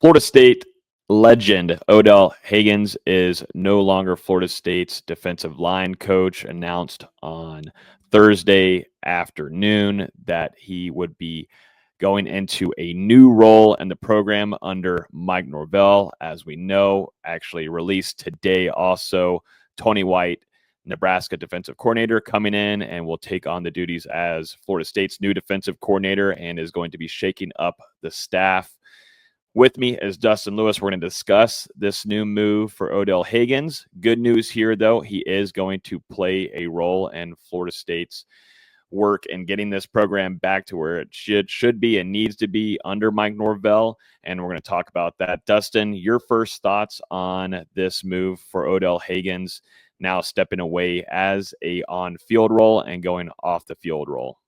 Florida State legend Odell Haggins is no longer Florida State's defensive line coach, announced on Thursday afternoon that he would be going into a new role in the program under Mike Norvell. As we know, actually released today also, Tony White, Nebraska defensive coordinator, coming in and will take on the duties as Florida State's new defensive coordinator and is going to be shaking up the staff. With me is Dustin Lewis. We're going to discuss this new move for Odell Haggins. Good news here, though, he is going to play a role in Florida State's work in getting this program back to where it should be and needs to be under Mike Norvell. And we're going to talk about that. Dustin, your first thoughts on this move for Odell Haggins, now stepping away as a on-field role and going off the field role?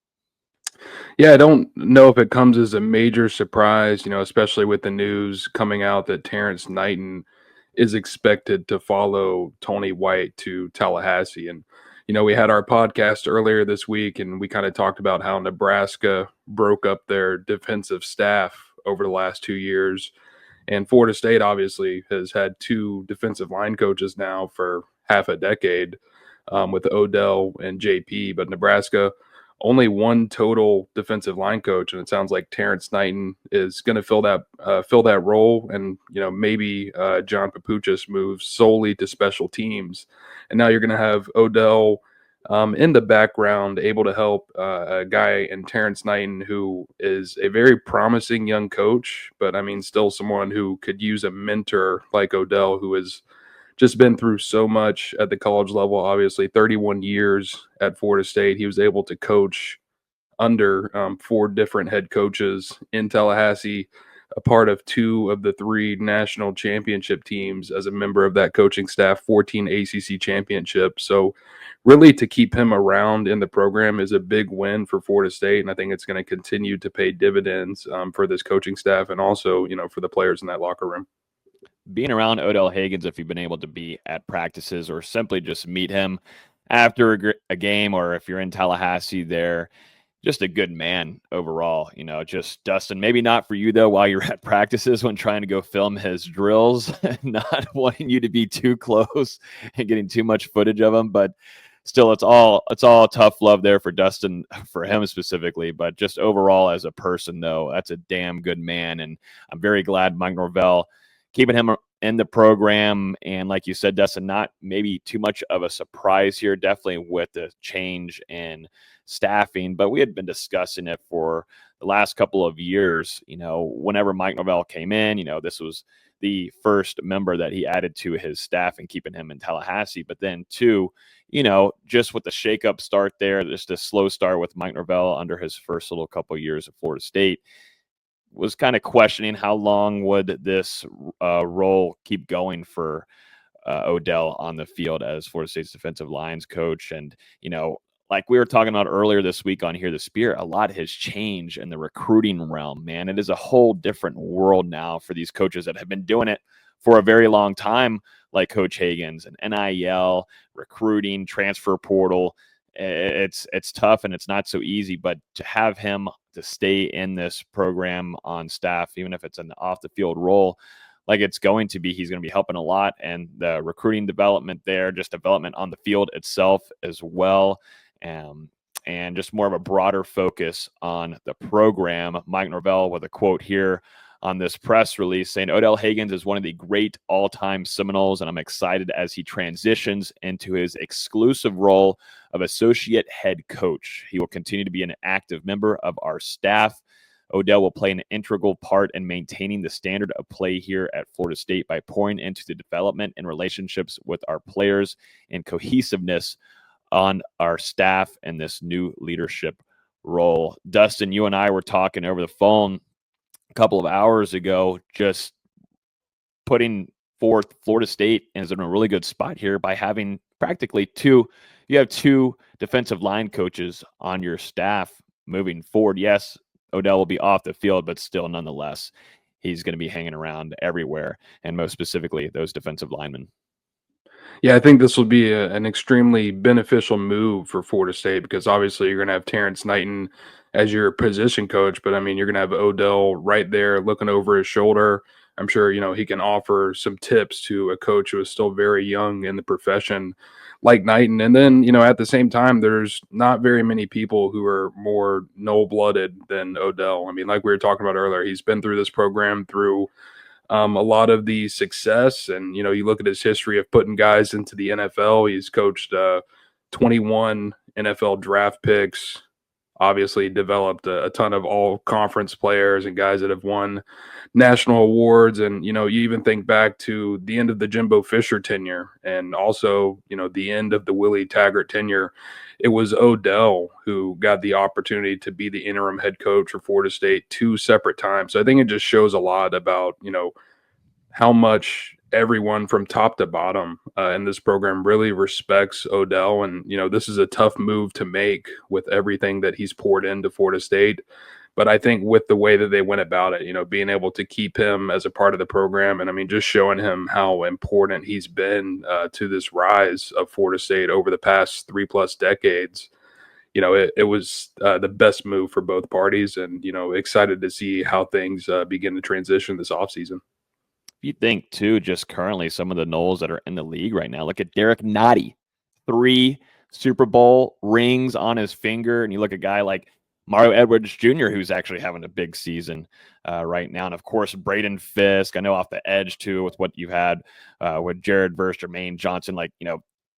Yeah, I don't know if it comes as a major surprise, especially with the news coming out that Terrence Knighton is expected to follow Tony White to Tallahassee. And, we had our podcast earlier this week, and we kind of talked about how Nebraska broke up their defensive staff over the last 2 years. And Florida State obviously has had two defensive line coaches now for half a decade with Odell and JP, but Nebraska only one total defensive line coach, and it sounds like Terrence Knighton is going to fill that role. And maybe John Papuchis moves solely to special teams, and now you're going to have Odell in the background, able to help a guy in Terrence Knighton, who is a very promising young coach, but I mean, still someone who could use a mentor like Odell, who is just been through so much at the college level. Obviously 31 years at Florida State. He was able to coach under four different head coaches in Tallahassee, a part of two of the three national championship teams as a member of that coaching staff, 14 ACC championships. So really, to keep him around in the program is a big win for Florida State, and I think it's going to continue to pay dividends for this coaching staff and also, for the players in that locker room. Being around Odell Haggins, if you've been able to be at practices or simply just meet him after a game, or if you're in Tallahassee there, just a good man overall. Just Dustin, maybe not for you though, while you're at practices when trying to go film his drills, not wanting you to be too close and getting too much footage of him, but still it's all tough love there for Dustin, for him specifically. But just overall as a person though, that's a damn good man. And I'm very glad Mike Norvell keeping him in the program. And like you said, Dustin, not maybe too much of a surprise here, definitely with the change in staffing, but we had been discussing it for the last couple of years. Whenever Mike Norvell came in, this was the first member that he added to his staff and keeping him in Tallahassee. But then two, just with the shakeup start there, just a slow start with Mike Norvell under his first little couple of years at Florida State, was kind of questioning how long would this role keep going for Odell on the field as Florida State's defensive lines coach. And, like we were talking about earlier this week on Here the Spear, a lot has changed in the recruiting realm, man. It is a whole different world now for these coaches that have been doing it for a very long time, like Coach Haggins, and NIL, recruiting, transfer portal. It's tough and it's not so easy, but to have him to stay in this program on staff, even if it's an off the field role, like it's going to be, he's going to be helping a lot. And the recruiting development there, just development on the field itself as well. And just more of a broader focus on the program. Mike Norvell with a quote here on this press release saying, Odell Haggins is one of the great all-time Seminoles, and I'm excited as he transitions into his exclusive role of associate head coach. He will continue to be an active member of our staff. Odell will play an integral part in maintaining the standard of play here at Florida State by pouring into the development and relationships with our players and cohesiveness on our staff and this new leadership role. Dustin, you and I were talking over the phone a couple of hours ago, just putting forth Florida State is in a really good spot here by having practically two defensive line coaches on your staff moving forward. Yes, Odell will be off the field, but still nonetheless, he's going to be hanging around everywhere, and most specifically those defensive linemen. Yeah, I think this will be an extremely beneficial move for Florida State because obviously you're going to have Terrence Knighton as your position coach, but I mean, you're going to have Odell right there looking over his shoulder, I'm sure, he can offer some tips to a coach who is still very young in the profession like Knighton. And then, at the same time, there's not very many people who are more Nole-blooded than Odell. I mean, like we were talking about earlier, he's been through this program through a lot of the success. And, you look at his history of putting guys into the NFL. He's coached 21 NFL draft picks, obviously developed a ton of all conference players and guys that have won national awards. And, you even think back to the end of the Jimbo Fisher tenure and also, the end of the Willie Taggart tenure. It was Odell who got the opportunity to be the interim head coach for Florida State 2 separate times. So I think it just shows a lot about, how much everyone from top to bottom in this program really respects Odell. And, this is a tough move to make with everything that he's poured into Florida State. But I think with the way that they went about it, being able to keep him as a part of the program, and I mean, just showing him how important he's been to this rise of Florida State over the past 3+ decades, it was the best move for both parties. And, excited to see how things begin to transition this offseason. You think too, just currently some of the Noles that are in the league right now. Look at Derek Nottie, 3 Super Bowl rings on his finger, and you look at a guy like Mario Edwards Jr., who's actually having a big season right now, and of course Braden Fisk. I know off the edge too with what you had with Jared Verse, Jermaine Johnson. Like,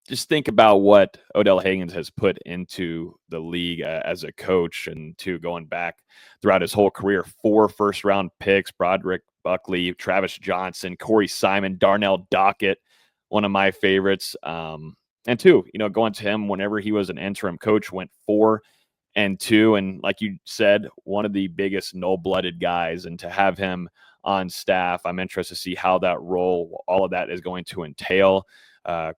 just think about what Odell Haggins has put into the league as a coach, and going back throughout his whole career. 4 first-round picks: Broderick Buckley, Travis Johnson, Corey Simon, Darnell Dockett, one of my favorites. And 2, going to him whenever he was an interim coach, went 4-2. And like you said, one of the biggest Nole-blooded guys. And to have him on staff, I'm interested to see how that role, all of that is going to entail.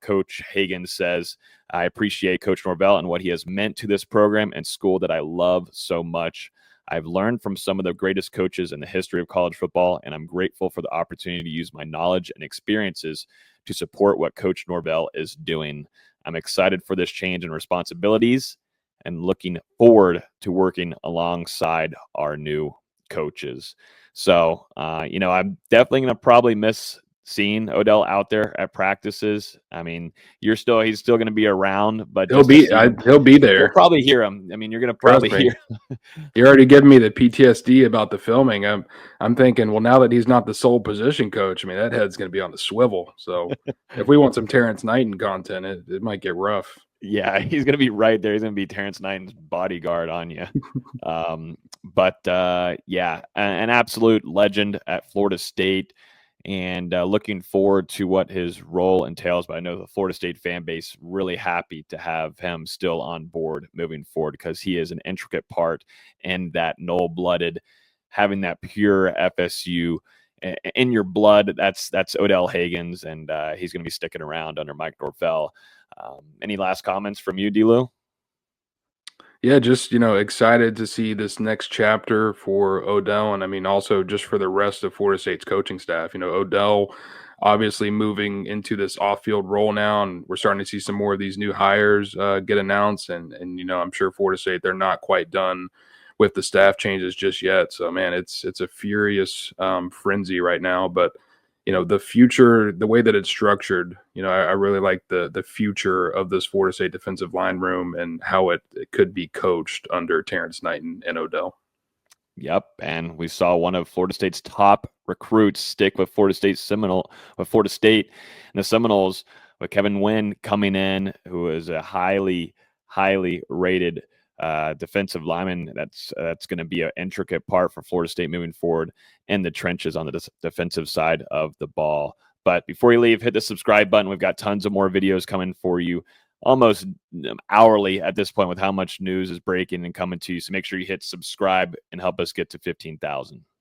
Coach Haggins says, I appreciate Coach Norvell and what he has meant to this program and school that I love so much. I've learned from some of the greatest coaches in the history of college football, and I'm grateful for the opportunity to use my knowledge and experiences to support what Coach Norvell is doing. I'm excited for this change in responsibilities and looking forward to working alongside our new coaches. So, I'm definitely going to probably miss seeing Odell out there at practices. I mean, he's still going to be around, but He'll be there. You'll probably hear him. I mean, you're going to Trust probably me. hear. You're already giving me the PTSD about the filming. I'm thinking, well, now that he's not the sole position coach, I mean, that head's going to be on the swivel. So if we want some Terrence Knighton content, it might get rough. Yeah, he's going to be right there. He's going to be Terrence Knighton's bodyguard on you. Yeah, an absolute legend at Florida State. And looking forward to what his role entails. But I know the Florida State fan base really happy to have him still on board moving forward, because he is an intricate part in that Nole-blooded, having that pure FSU in your blood. That's Odell Haggins, and he's going to be sticking around under Mike Norvell. Any last comments from you, D-Lou? Yeah, just, excited to see this next chapter for Odell. And I mean, also just for the rest of Florida State's coaching staff. Odell obviously moving into this off-field role now, and we're starting to see some more of these new hires get announced. And I'm sure Florida State, they're not quite done with the staff changes just yet. So, man, it's a furious frenzy right now. But the future, the way that it's structured, I really like the future of this Florida State defensive line room and how it could be coached under Terrence Knighton and Odell. Yep, and we saw one of Florida State's top recruits stick with Florida State and the Seminoles, with Kevin Wynn coming in, who is a highly rated defensive lineman. That's going to be an intricate part for Florida State moving forward in the trenches on the defensive side of the ball. But before you leave, hit the subscribe button. We've got tons of more videos coming for you almost hourly at this point with how much news is breaking and coming to you. So make sure you hit subscribe and help us get to 15,000.